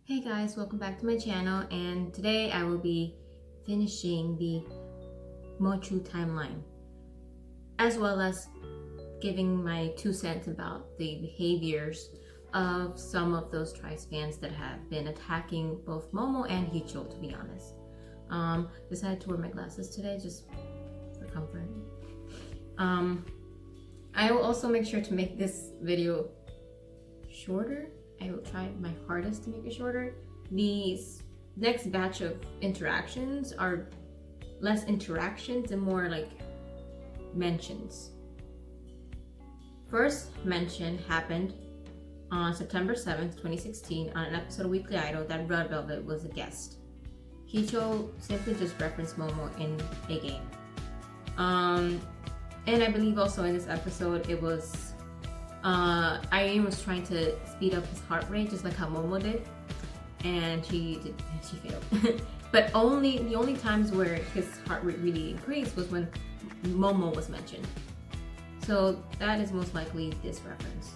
Hey guys, welcome back to my channel, and today I will be finishing the Mochu timeline as well as giving my 2 cents about the behaviors of some of those Trice fans that have been attacking both Momo and Heechul, to be honest. Decided to wear my glasses today just for comfort. I will also make sure to make this video shorter. I will try my hardest to make it shorter. These next batch of interactions are less interactions and more like mentions. First mention happened on September 7th, 2016 on an episode of Weekly Idol that Red Velvet was a guest. Heechul simply just referenced Momo in a game. And I believe also in this episode it was Irene was trying to speed up his heart rate just like how Momo did, and she failed. But the only times where his heart rate really increased was when Momo was mentioned. So that is most likely this reference.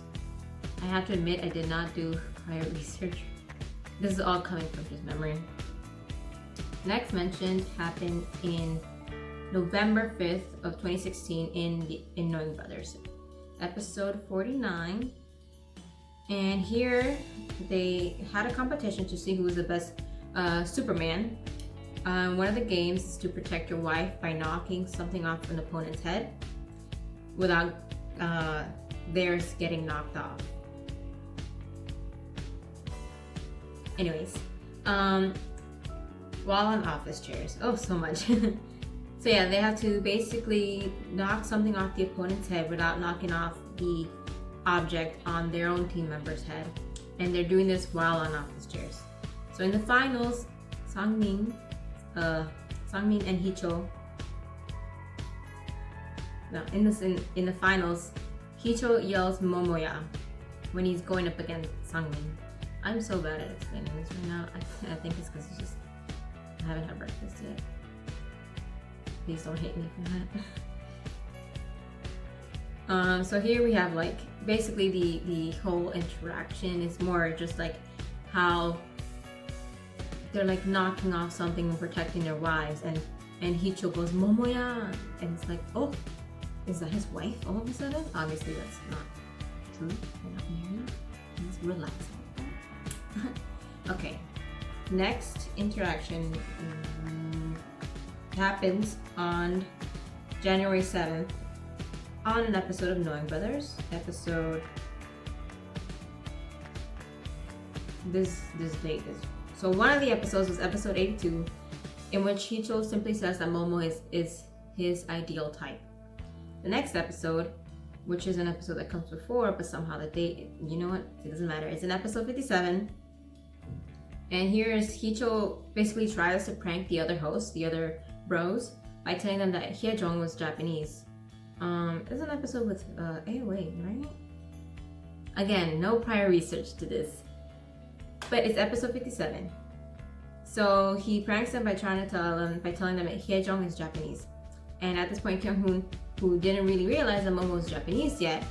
I have to admit I did not do prior research. This is all coming from his memory. Next mention happened in November 5th of 2016 in Knowing Brothers. Episode 49, and here they had a competition to see who was the best Superman. One of the games is to protect your wife by knocking something off an opponent's head without theirs getting knocked off. Anyways, while on office chairs, oh so much. So yeah, they have to basically knock something off the opponent's head without knocking off the object on their own team member's head. And they're doing this while on office chairs. So in the finals, Sangmin and Heechul. No, in the finals, Heechul yells Momoya when he's going up against Sangmin. I'm so bad at explaining this right now. I think it's because I haven't had breakfast yet. Please don't hate me for that. So here we have like basically the whole interaction is more just like how they're like knocking off something and protecting their wives, and Heechul goes Momoya, and it's like, oh, is that his wife all of a sudden? Obviously that's not true. They're not married. Please relax. Okay, next interaction happens on January 7th on an episode of Knowing Brothers. This date is, so one of the episodes was episode 82, in which Heechul simply says that Momo is his ideal type. The next episode, which is an episode that comes before, but somehow the date, you know what, it doesn't matter, it's in episode 57. And here is Heechul basically tries to prank the other hosts, the other bros, by telling them that Hyejong was Japanese. It's an episode with AOA, right? Again, no prior research to this, but it's episode 57. So he pranks them by telling them that Hyejong is Japanese. And at this point, Kyung-hoon, who didn't really realize that Momo was Japanese yet,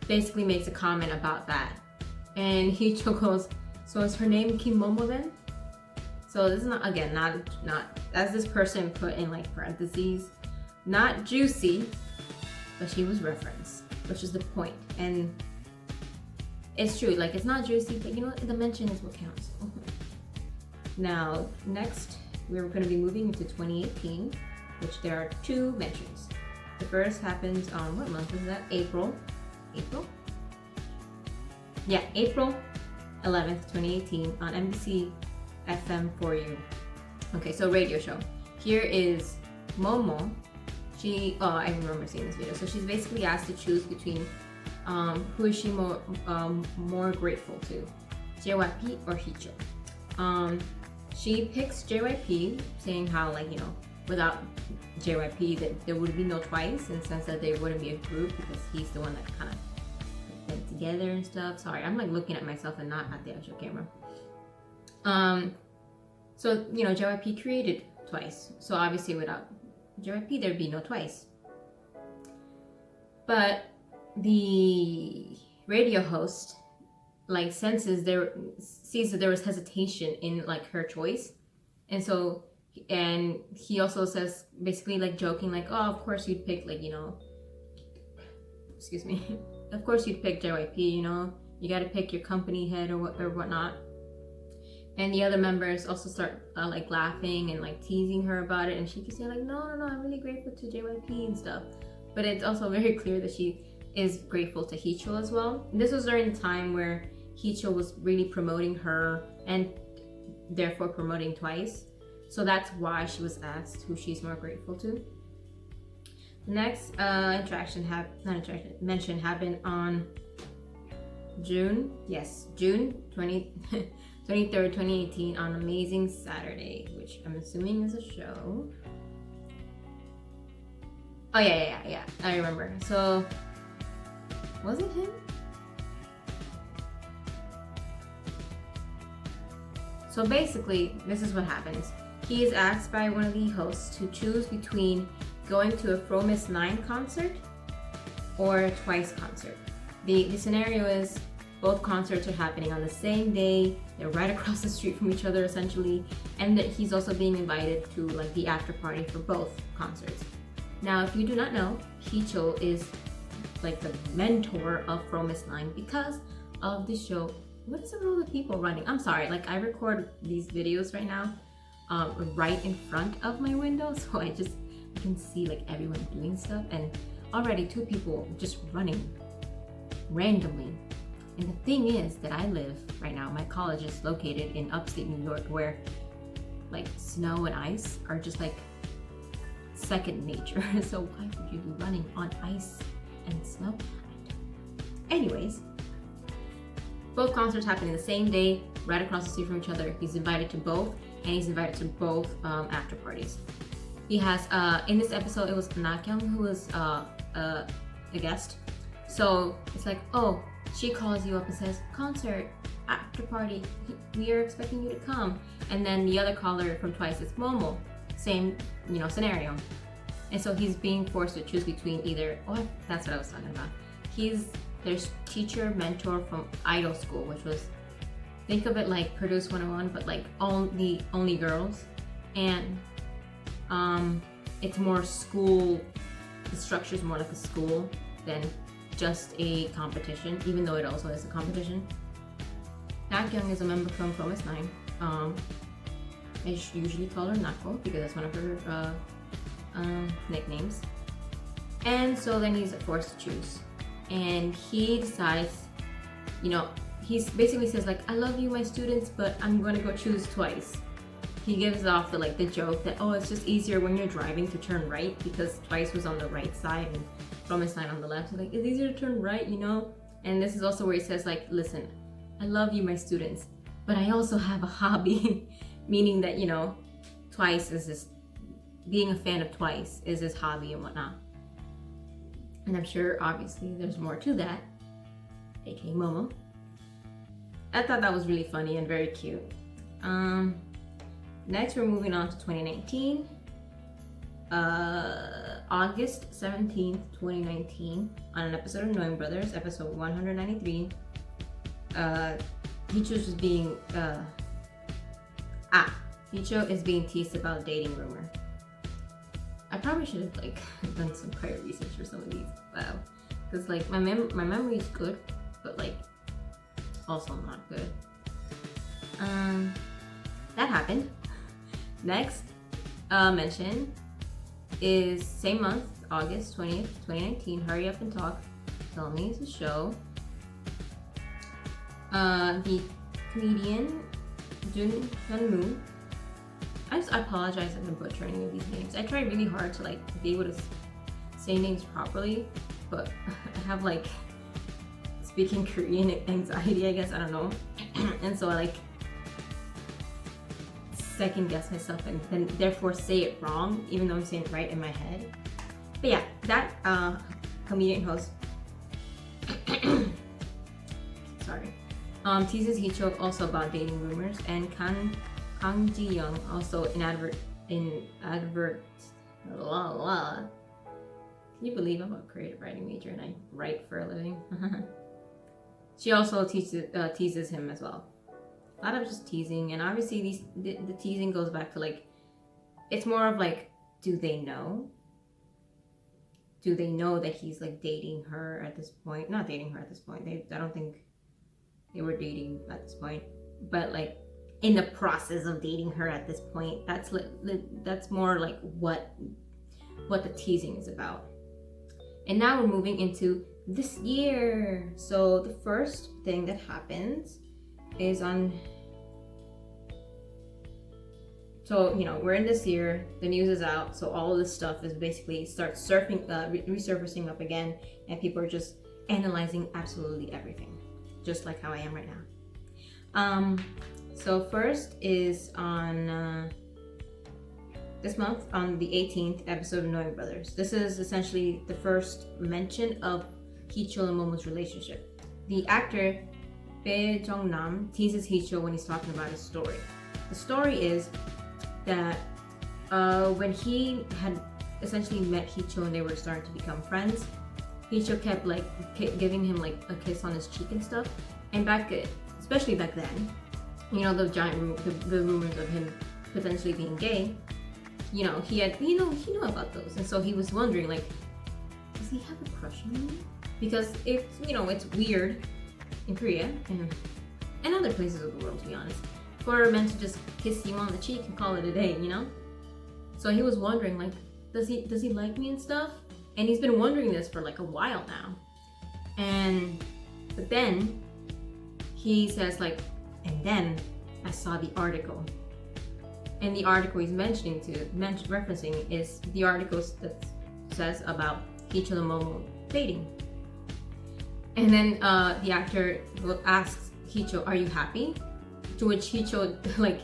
basically makes a comment about that. And Heechul goes, so is her name Kim Momo then? So this is not as this person put in like parentheses, not juicy, but she was referenced, which is the point. And it's true, like it's not juicy, but you know what, the mention is what counts. Now, next, we're going to be moving into 2018, which there are 2 mentions. The first happens on, what month is that? April? Yeah, April 11th, 2018 on NBC FM for You. Okay, so radio show. Here is Momo. I remember seeing this video. So she's basically asked to choose between who is she more grateful to, JYP or Heechul. She picks JYP, saying how, like, you know, without JYP that there would be no Twice, in the sense that they wouldn't be a group because he's the one that kind of went together and stuff. Sorry, I'm like looking at myself and not at the actual camera. So, you know, JYP created Twice. So obviously without JYP, there'd be no Twice. But the radio host like sees that there was hesitation in like her choice, and so and he also says basically like joking like, oh, of course you'd pick like, you know, excuse me, of course you'd pick JYP, you know, you got to pick your company head or whatnot. And the other members also start like laughing and like teasing her about it, and she keeps saying like, no, I'm really grateful to JYP and stuff. But it's also very clear that she is grateful to Heechul as well. And this was during the time where Heechul was really promoting her and therefore promoting Twice. So that's why she was asked who she's more grateful to. The next mention happened on June 23rd, 2018 on Amazing Saturday, which I'm assuming is a show. Oh yeah, I remember. So, was it him? So basically, this is what happens. He is asked by one of the hosts to choose between going to a Fromis 9 concert or a Twice concert. The scenario is both concerts are happening on the same day. They're right across the street from each other essentially, and that he's also being invited to like the after party for both concerts. Now, if you do not know, Heechul is like the mentor of Fromis 9 because of the show. What is it with all the people running? I'm sorry, like I record these videos right now right in front of my window, so I can see like everyone doing stuff, and already 2 people just running randomly. And the thing is that I live right now, my college is located in upstate New York, where like snow and ice are just like second nature. So why would you be running on ice and snow? Anyways, both concerts happening the same day, right across the street from each other. He's invited to both, and he's invited to both after parties. He has, in this episode, it was Nakyung who was a guest. So it's like, oh, she calls you up and says, concert, after party, we are expecting you to come. And then the other caller from Twice is Momo. Same, you know, scenario. And so he's being forced to choose between either, oh, that's what I was talking about. There's teacher, mentor from idol school, which was, think of it like Produce 101, but like only girls. And it's more school, the structure is more like a school than just a competition, even though it also is a competition. Nakyung is a member from Fromis 9. I usually call her Nako because that's one of her nicknames. And so then he's forced to choose. And he decides, you know, he basically says like, I love you, my students, but I'm going to go choose Twice. He gives off the joke that, oh, it's just easier when you're driving to turn right because Twice was on the right side and Fromis 9 on the left. So like, it's easier to turn right, you know? And this is also where he says like, listen, I love you, my students, but I also have a hobby. Meaning that, you know, Twice is this, being a fan of Twice is his hobby and whatnot. And I'm sure, obviously, there's more to that, aka Momo. I thought that was really funny and very cute. Next, we're moving on to 2019. August 17th, 2019, on an episode of Knowing Brothers, episode 193, Heechul is being teased about dating rumor. I probably should have like done some prior research for some of these. Wow, because like my memory is good, but like also not good. That happened. Next mention is same month, August 20th, 2019. Hurry Up and Talk. Tell Me It's a Show. The comedian Jun Hyun-moo. I apologize if I'm butchering any of these names. I try really hard to like be able to say names properly, but I have like speaking Korean anxiety, I guess, I don't know. And so I like second guess myself and then therefore say it wrong, even though I'm saying it right in my head. But yeah, that comedian host sorry, teases Heechul also about dating rumors, and Kang Ji-young also Can you believe I'm a creative writing major and I write for a living? She also teases him as well. A lot of just teasing, and obviously the teasing goes back to like, it's more of like, do they know? Do they know that he's like dating her at this point? Not dating her at this point. I don't think they were dating at this point, but like in the process of dating her at this point. That's more like what the teasing is about. And now we're moving into this year. So the first thing that happens is so, you know, we're in this year, the news is out, so all of this stuff is basically starts resurfacing up again, and people are just analyzing absolutely everything, just like how I am right now. So first is on this month, on the 18th episode of Knowing Brothers. This is essentially the first mention of Heechul and Momo's relationship. The actor Bae Jong-nam teases Heechul when he's talking about his story. The story is that when he had essentially met Heechul and they were starting to become friends, Heechul kept like giving him like a kiss on his cheek and stuff. And especially back then, you know, the rumors of him potentially being gay, you know, he knew about those. And so he was wondering, like, does he have a crush on me? Because it's weird in Korea and other places of the world, to be honest, for men to just kiss you on the cheek and call it a day, you know? So he was wondering, like, does he like me and stuff? And he's been wondering this for like a while now. But then he says, like, and then I saw the article. And the article he's referencing is the article that says about Heechul and Momo dating. And then the actor asks Heechul, "Are you happy?" To which Heechul, like,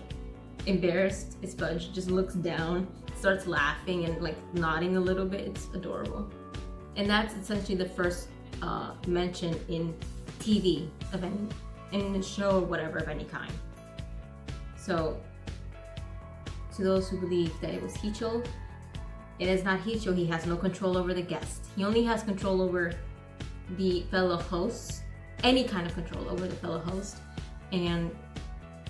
embarrassed as fudge, just looks down, starts laughing and like nodding a little bit. It's adorable. And that's essentially the first mention in TV of any, in a show or whatever of any kind. So, to those who believe that it was Heechul, it is not Heechul. He has no control over the guest. He only has control over the fellow hosts, any kind of control over the fellow host, and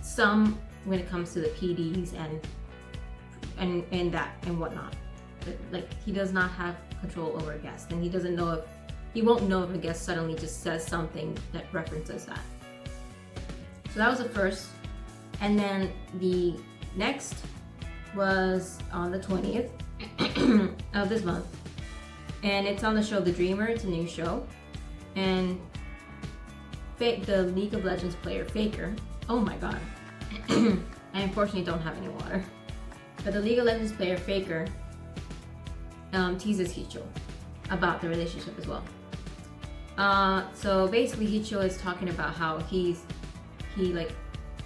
some when it comes to the PDs and that and whatnot. But, like, he does not have control over a guest, and he won't know if a guest suddenly just says something that references that. So that was the first. And then the next was on the 20th of this month. And it's on the show The Dreamer. It's a new show. And the League of Legends player Faker, oh my god, I unfortunately don't have any water. But the League of Legends player Faker teases Heechul about the relationship as well. So basically Heechul is talking about how he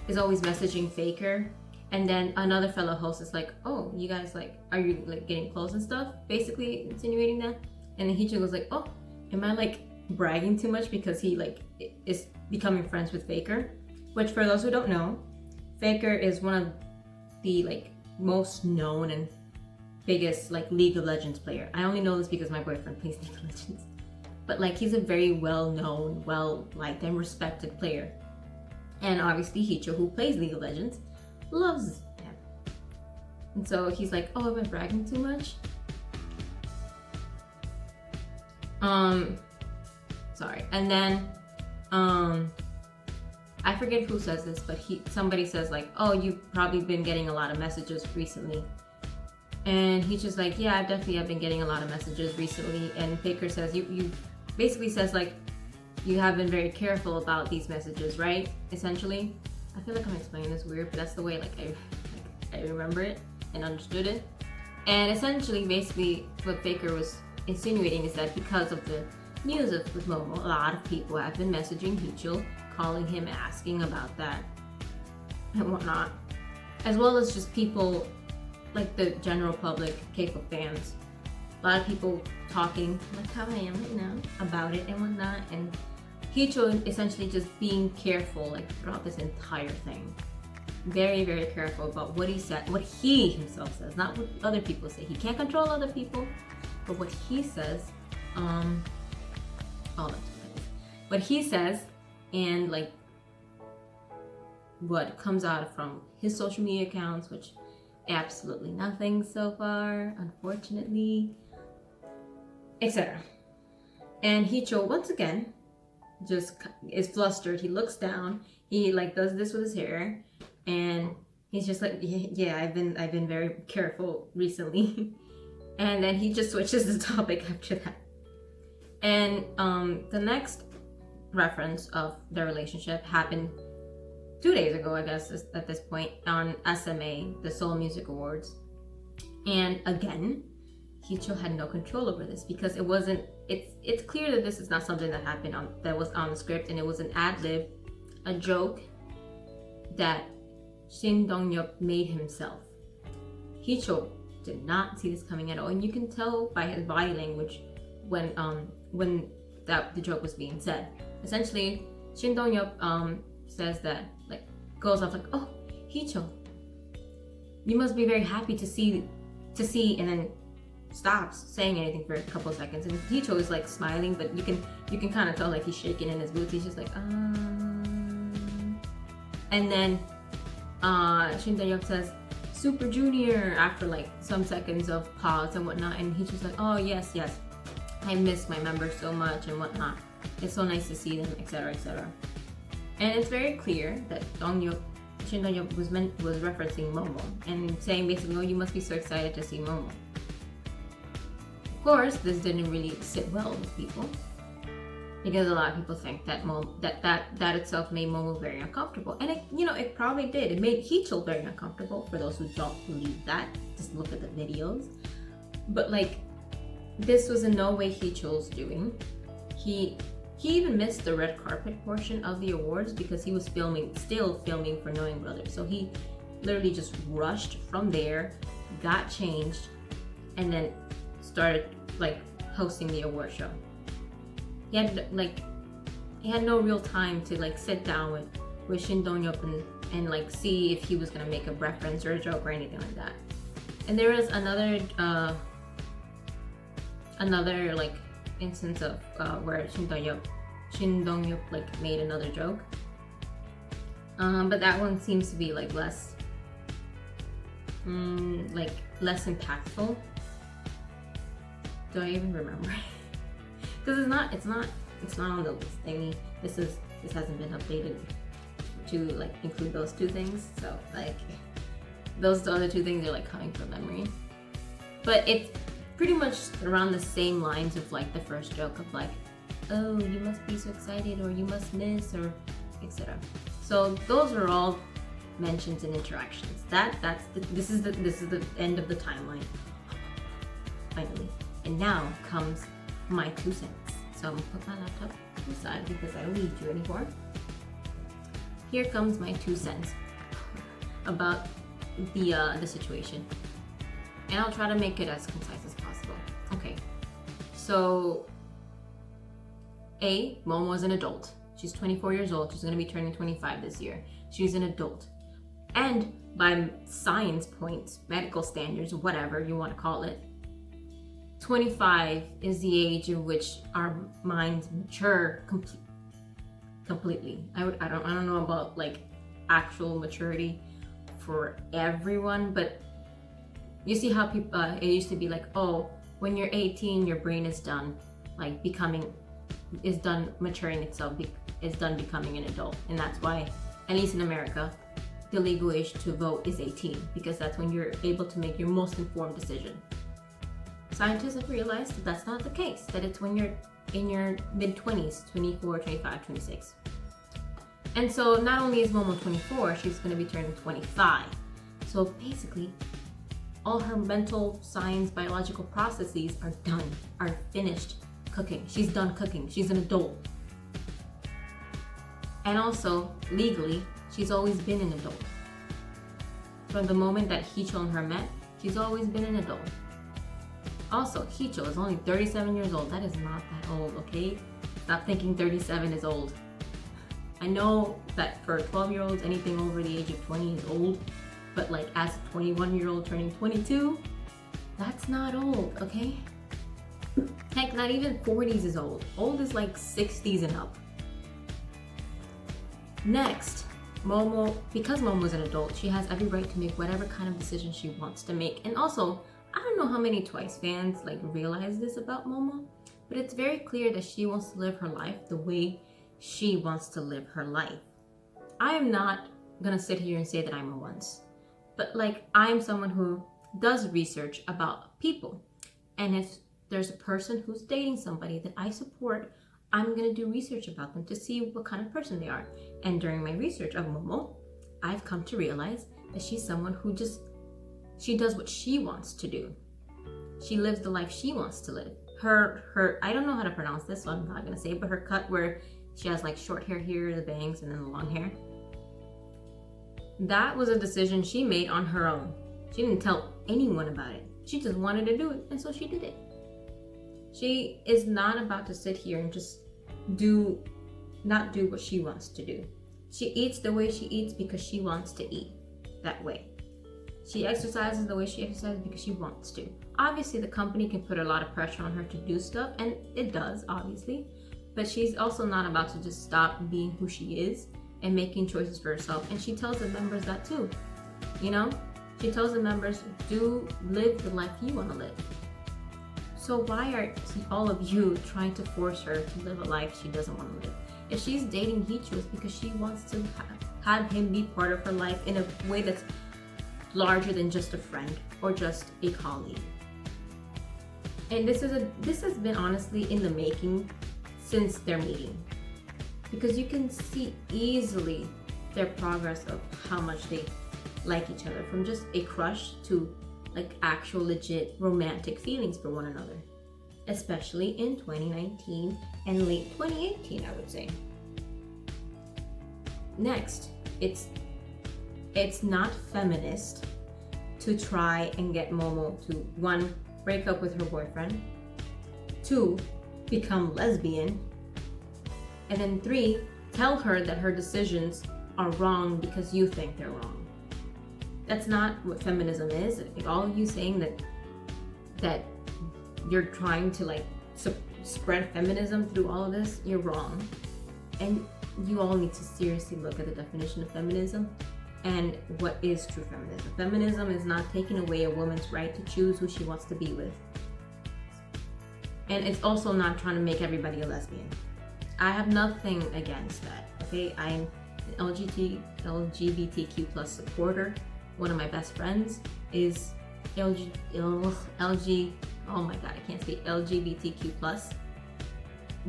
is always messaging Faker, and then another fellow host is like, "Oh, you guys, like, are you like getting close and stuff?" Basically insinuating that. And then Heechul goes like, "Oh, am I like bragging too much because he like is becoming friends with Faker?" Which, for those who don't know, Faker is one of the like most known and biggest like League of Legends player. I only know this because my boyfriend plays League of Legends. But like, he's a very well-known, well-liked and respected player. And obviously Heechul, who plays League of Legends, loves him. And so he's like, "Oh, am I bragging too much?" Sorry. And then I forget who says this, but somebody says like, "Oh, you've probably been getting a lot of messages recently." And he's just like, "Yeah, I've been getting a lot of messages recently." And Faker says, you basically says like, "You have been very careful about these messages, right?" Essentially. I feel like I'm explaining this weird, but that's the way I remember it and understood it. And essentially, basically, what Faker was insinuating is that because of the news with Momo, a lot of people have been messaging Heechul, calling him, asking about that and whatnot, as well as just people like the general public, K-pop fans. A lot of people talking, like how I am right now, about it and whatnot, and Heechul essentially just being careful like throughout this entire thing. Very, very careful about what he said, what he himself says, not what other people say. He can't control other people, but what he says, what he says and like what comes out from his social media accounts, which absolutely nothing so far, unfortunately, etc. And Heechul once again just is flustered. He looks down. He like does this with his hair, and he's just like, yeah, I've been very careful recently. And then he just switches the topic after that. And the next reference of their relationship happened 2 days ago, I guess, at this point, on SMA, the Seoul Music Awards. And again, Heechul had no control over this because it wasn't. It's clear that this is not something that happened that was on the script, and it was an ad lib, a joke that Shin Dong-yup made himself. Heechul did not see this coming at all, and you can tell by his body language when the joke was being said. Essentially, Shin Dong-yup says that, like, goes off like, "Oh, Heechul, you must be very happy to see," and then stops saying anything for a couple of seconds. And Heechul is like smiling, but you can kind of tell like he's shaking in his boots. He's just like, and then Shin Dong-yup says, "Super Junior," after like some seconds of pause and whatnot, and he's just like, "Oh yes, I miss my members so much and whatnot. It's so nice to see them, etc., etc." And it's very clear that Shin Dong-yup was referencing Momo and saying basically, "Oh, you must be so excited to see Momo." Of course, this didn't really sit well with people because a lot of people think that that itself made Momo very uncomfortable, and it probably did. It made Heechul very uncomfortable. For those who don't believe that, just look at the videos. But like, this was in no way Heechul's doing. He even missed the red carpet portion of the awards because he was still filming for Knowing Brothers. So he literally just rushed from there, got changed, and then started like hosting the award show. He had no real time to like sit down with Shin Dong-yup and like see if he was gonna make a reference or a joke or anything like that. And there was another like instance of where Shin Dong-yup like made another joke, but that one seems to be like less impactful. Do I even remember? Because it's not on the list thingy. This hasn't been updated to like include those two things. So like those other two things are like coming from memory. But it's pretty much around the same lines of like the first joke of like, "Oh, you must be so excited," or "You must miss," or etc. So those are all mentions and interactions. This is the end of the timeline. Finally. And now comes my 2 cents. So I'm gonna put my laptop aside because I don't need you anymore. Here comes my 2 cents about the situation. And I'll try to make it as concise as possible. Okay. So Momo is an adult. She's 24 years old. She's gonna be turning 25 this year. She's an adult. And by science points, medical standards, whatever you want to call it, 25 is the age in which our minds mature completely. I don't know about like actual maturity for everyone, but you see how people it used to be like, "Oh, when you're 18, your brain is done like maturing itself, is done becoming an adult." And that's why, at least in America, the legal age to vote is 18, because that's when you're able to make your most informed decision. Scientists have realized that that's not the case, that it's when you're in your mid-20s, 24, 25, 26. And so not only is Momo 24, she's going to be turning 25. So basically, all her mental, science, biological processes are done, are finished cooking. She's done cooking. She's an adult. And also, legally, she's always been an adult. From the moment that Heechul and her met, she's always been an adult. Also, Heechul is only 37 years old. That is not that old, okay? Stop thinking 37 is old. I know that for 12-year-olds, anything over the age of 20 is old, but like as a 21-year-old turning 22, that's not old, okay? Heck, not even 40s is old. Old is like 60s and up. Next, Momo, because Momo is an adult, she has every right to make whatever kind of decision she wants to make. And also, I don't know how many Twice fans like realize this about Momo, but it's very clear that she wants to live her life the way she wants to live her life. I am not gonna sit here and say that I'm a once, but like I'm someone who does research about people. And if there's a person who's dating somebody that I support, I'm gonna do research about them to see what kind of person they are. And during my research of Momo, I've come to realize that she's someone who she does what she wants to do. She lives the life she wants to live. Her I don't know how to pronounce this, so I'm not gonna say it, but her cut where she has like short hair here, the bangs, and then the long hair. That was a decision she made on her own. She didn't tell anyone about it. She just wanted to do it, and so she did it. She is not about to sit here and just not do what she wants to do. She eats the way she eats because she wants to eat that way. She exercises the way she exercises because she wants to. Obviously, the company can put a lot of pressure on her to do stuff, and it does, obviously. But she's also not about to just stop being who she is and making choices for herself. And she tells the members that too. You know? She tells the members, do live the life you want to live. So why are all of you trying to force her to live a life she doesn't want to live? If she's dating Heechul, it's because she wants to have him be part of her life in a way that's larger than just a friend or just a colleague. And this has been honestly in the making since their meeting, because you can see easily their progress of how much they like each other, from just a crush to like actual legit romantic feelings for one another, especially in 2019 and late 2018, I would say. Next, it's not feminist to try and get Momo to 1, break up with her boyfriend, 2, become lesbian, and then 3, tell her that her decisions are wrong because you think they're wrong. That's not what feminism is. If all of you saying that you're trying to like spread feminism through all of this, you're wrong. And you all need to seriously look at the definition of feminism and what is true feminism. Feminism is not taking away a woman's right to choose who she wants to be with. And it's also not trying to make everybody a lesbian. I have nothing against that, okay? I'm an LGBTQ plus supporter. One of my best friends is oh my god, I can't speak, LGBTQ plus.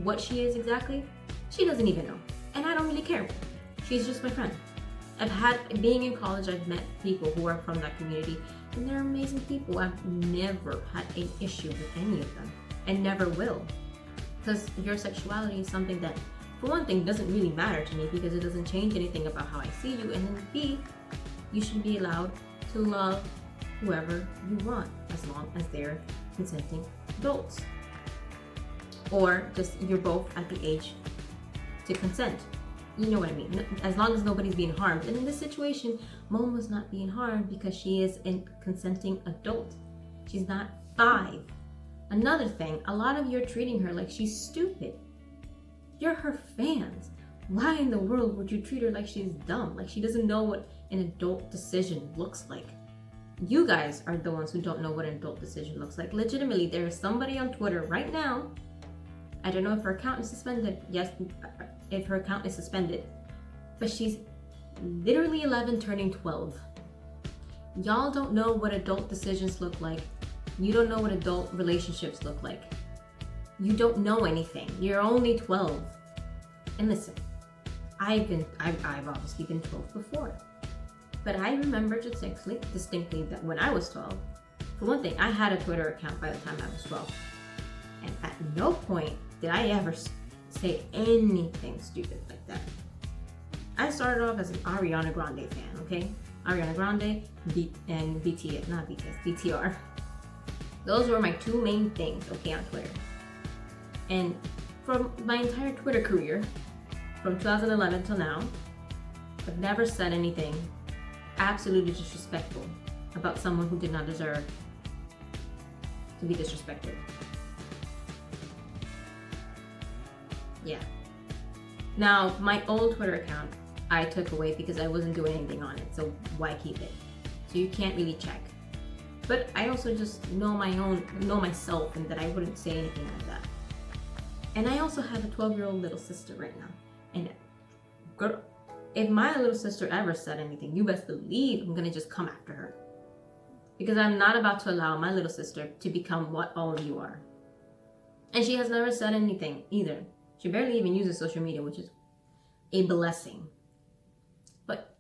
What she is exactly, she doesn't even know. And I don't really care. She's just my friend. Being in college, I've met people who are from that community, and they're amazing people. I've never had an issue with any of them, and never will. Because your sexuality is something that, for one thing, doesn't really matter to me because it doesn't change anything about how I see you, and then B, you should be allowed to love whoever you want as long as they're consenting adults. Or just you're both at the age to consent. You know what I mean? As long as nobody's being harmed. And in this situation, Momo's not being harmed because she is a consenting adult. She's not 5. Another thing, a lot of you are treating her like she's stupid. You're her fans. Why in the world would you treat her like she's dumb? Like she doesn't know what an adult decision looks like. You guys are the ones who don't know what an adult decision looks like. Legitimately, there is somebody on Twitter right now. I don't know if her account is suspended. Yes, if her account is suspended. But she's literally 11 turning 12. Y'all don't know what adult decisions look like. You don't know what adult relationships look like. You don't know anything. You're only 12. And listen, I've obviously been 12 before. But I remember distinctly that when I was 12, for one thing, I had a Twitter account by the time I was 12. And at no point did I ever say anything stupid like that. I started off as an Ariana Grande fan, okay? Ariana Grande and BTR. Those were my 2 main things, okay, on Twitter. And from my entire Twitter career, from 2011 till now, I've never said anything absolutely disrespectful about someone who did not deserve to be disrespected. Yeah. Now, my old Twitter account, I took away because I wasn't doing anything on it, so why keep it? So you can't really check. But I also just know myself, and that I wouldn't say anything like that. And I also have a 12-year-old little sister right now. And girl, if my little sister ever said anything, you best believe I'm gonna just come after her. Because I'm not about to allow my little sister to become what all of you are. And she has never said anything either. She barely even uses social media, which is a blessing. But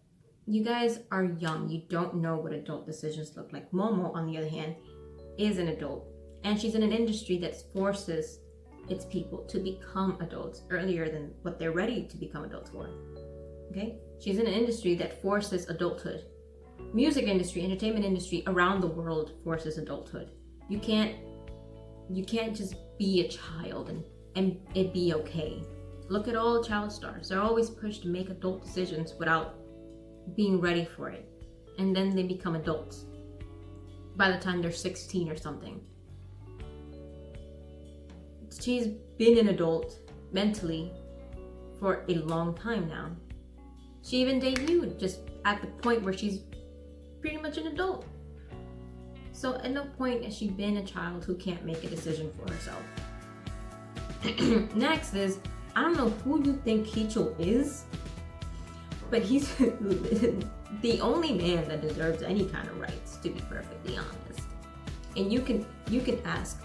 you guys are young. You don't know what adult decisions look like. Momo, on the other hand, is an adult. And she's in an industry that forces its people to become adults earlier than what they're ready to become adults for. Okay? She's in an industry that forces adulthood. Music industry, entertainment industry around the world forces adulthood. You can't just be a child and it be okay. Look at all child stars. They're always pushed to make adult decisions without being ready for it. And then they become adults by the time they're 16 or something. She's been an adult mentally for a long time now. She even debuted just at the point where she's pretty much an adult. So at no point has she been a child who can't make a decision for herself. Next is, I don't know who you think Heechul is, but he's the only man that deserves any kind of rights, to be perfectly honest. And you can ask,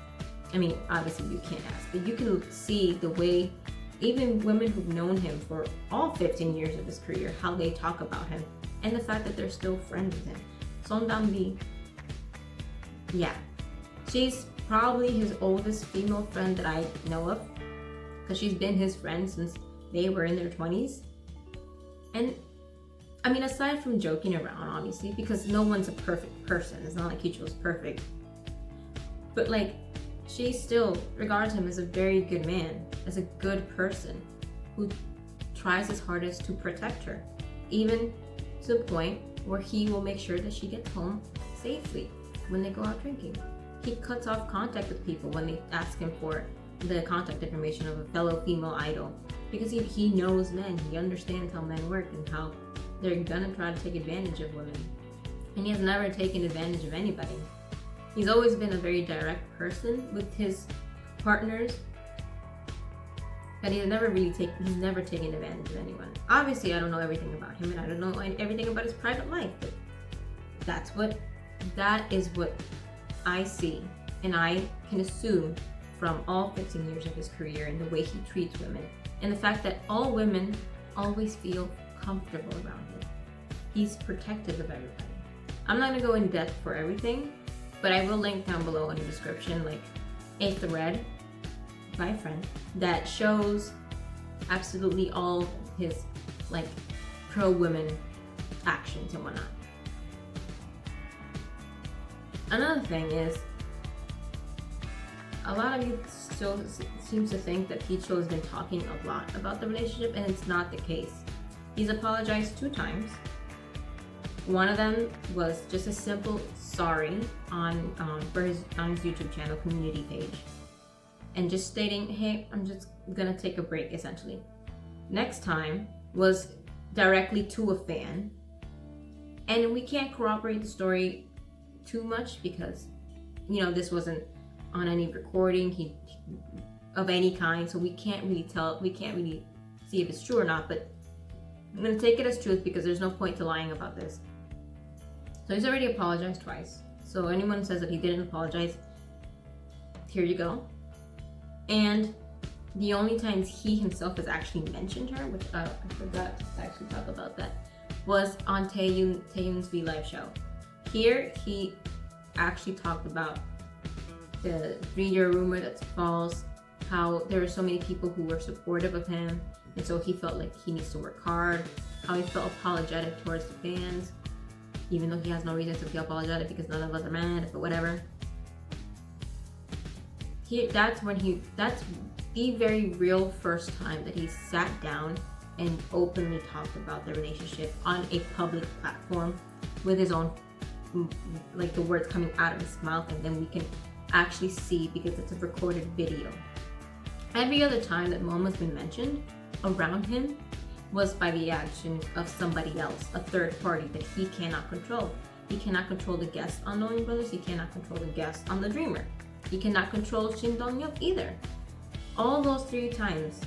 I mean, obviously you can't ask, but you can see the way even women who've known him for all 15 years of his career, how they talk about him, and the fact that they're still friends with him. Sondambi, yeah, she's probably his oldest female friend that I know of, because she's been his friend since they were in their 20s. And I mean, aside from joking around, obviously, because no one's a perfect person. It's not like Heechul's perfect. But like, she still regards him as a very good man, as a good person who tries his hardest to protect her, even to the point where he will make sure that she gets home safely when they go out drinking. He cuts off contact with people when they ask him for the contact information of a fellow female idol, because he knows men. He understands how men work and how they're gonna try to take advantage of women. And he has never taken advantage of anybody. He's always been a very direct person with his partners, but he's never taken advantage of anyone. Obviously, I don't know everything about him, and I don't know everything about his private life, but that is what I see, and I can assume from all 15 years of his career and the way he treats women, and the fact that all women always feel comfortable around him. He's protective of everybody. I'm not gonna go in depth for everything, but I will link down below in the description like a thread by a friend that shows absolutely all his like pro-women actions and whatnot. Another thing is, a lot of you still seem to think that Heechul has been talking a lot about the relationship, and it's not the case. He's apologized 2 times. One of them was just a simple sorry on his YouTube channel community page, and just stating, hey, I'm just gonna take a break, essentially. Next time was directly to a fan, and we can't corroborate the story too much because, you know, this wasn't on any recording of any kind, so we can't really see if it's true or not, but I'm gonna take it as truth because there's no point to lying about this. So he's already apologized twice. So anyone who says that he didn't apologize, here you go. And the only times he himself has actually mentioned her, which I forgot to actually talk about that, was on Taeyoon's V Live show. Here he actually talked about the 3-year rumor that's false, how there were so many people who were supportive of him, and so he felt like he needs to work hard, how he felt apologetic towards the fans, even though he has no reason to feel apologetic because none of us are mad, but whatever. That's the very real first time that he sat down and openly talked about the relationship on a public platform with his own, like the words coming out of his mouth, and then we can actually see because it's a recorded video. Every other time that Momo's been mentioned around him, was by the actions of somebody else, a third party that he cannot control. He cannot control the guest on Knowing Brothers. He cannot control the guest on The Dreamer. He cannot control Shin Dong-hyuk either. All those 3 times,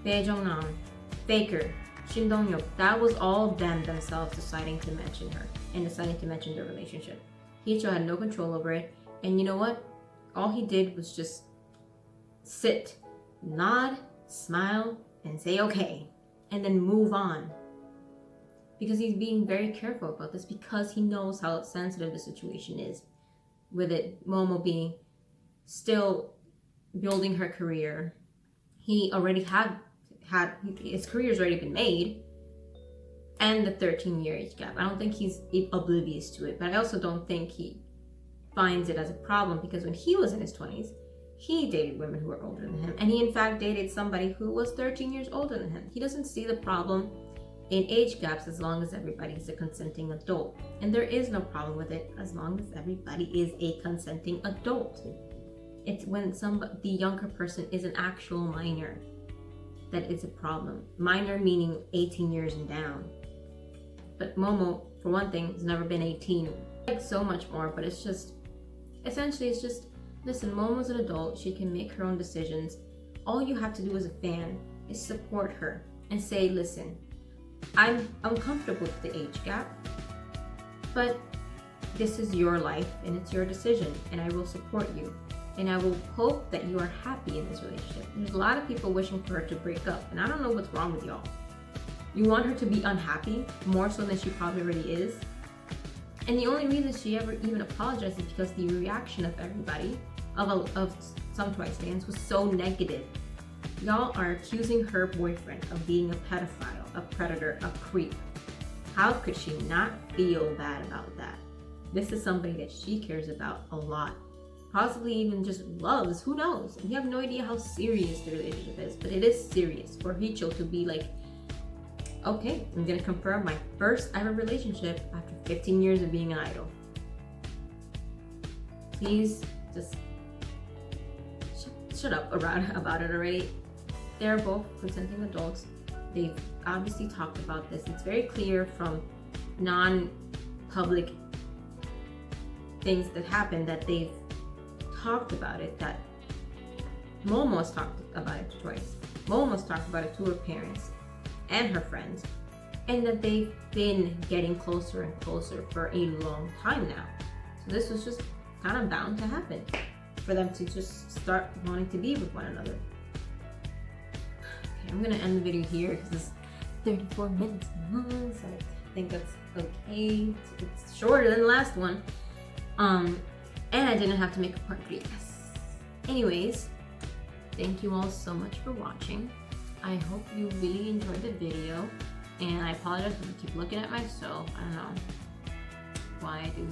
Bae Jong-nam, Faker, Shin Dong-hyuk, that was all them themselves deciding to mention her and deciding to mention their relationship. Heechul had no control over it, and you know what? All he did was just sit, nod, smile, and say okay, and then move on. Because he's being very careful about this, because he knows how sensitive the situation is. With it, Momo being still building her career. He already had his career's already been made, and the 13-year age gap. I don't think he's oblivious to it, but I also don't think he finds it as a problem, because when he was in his 20s, he dated women who were older than him, and he in fact dated somebody who was 13 years older than him. He doesn't see the problem in age gaps as long as everybody is a consenting adult, and there is no problem with it as long as everybody is a consenting adult. It's when the younger person is an actual minor that is a problem. Minor meaning 18 years and down. But Momo, for one thing, has never been 18. Like so much more, but it's just, essentially it's just, listen, Momo's an adult, she can make her own decisions. All you have to do as a fan is support her and say, listen, I'm uncomfortable with the age gap, but this is your life and it's your decision, and I will support you. And I will hope that you are happy in this relationship. There's a lot of people wishing for her to break up, and I don't know what's wrong with y'all. You want her to be unhappy, more so than she probably already is. And the only reason she ever even apologized is because the reaction of everybody, of some Twice fans, was so negative. Y'all are accusing her boyfriend of being a pedophile, a predator, a creep. How could she not feel bad about that? This is somebody that she cares about a lot. Possibly even just loves, who knows? We have no idea how serious the relationship is, but it is serious for Heechul to be like, okay, I'm gonna confirm my first ever relationship after 15 years of being an idol. Please just shut up about it already. They're both consenting adults. They've obviously talked about this. It's very clear from non-public things that happened that they've talked about it, that Momo's talked about it twice. Momo's talked about it to her parents and her friends, and that they've been getting closer and closer for a long time now. So this was just kind of bound to happen for them to just start wanting to be with one another. Okay, I'm gonna end the video here because it's 34 minutes long, so I think that's okay. It's shorter than the last one. And I didn't have to make a part 3. Yes. Anyways, thank you all so much for watching. I hope you really enjoyed the video, and I apologize if I keep looking at myself. I don't know why I do.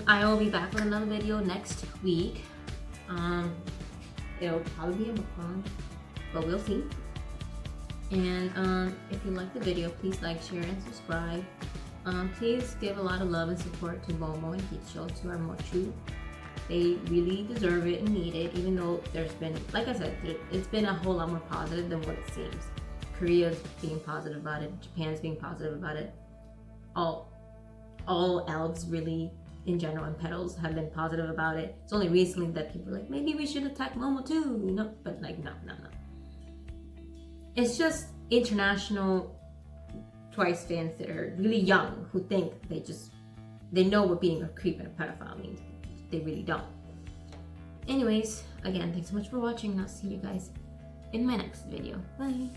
I will be back with another video next week. It'll probably be a mukbang, but we'll see. And if you like the video, please like, share, and subscribe. Please give a lot of love and support to Momo and Heechul, to our Mochu. They really deserve it and need it, even though there's been, like I said, it's been a whole lot more positive than what it seems. Korea's being positive about it, Japan's being positive about it. All elves really, in general, and pedals have been positive about it. It's only recently that people are like, maybe we should attack Momo too, you know? But like, no. It's just international Twice fans that are really young who think they know what being a creep and a pedophile means. They really don't. Anyways, again, thanks so much for watching, and I'll see you guys in my next video. Bye.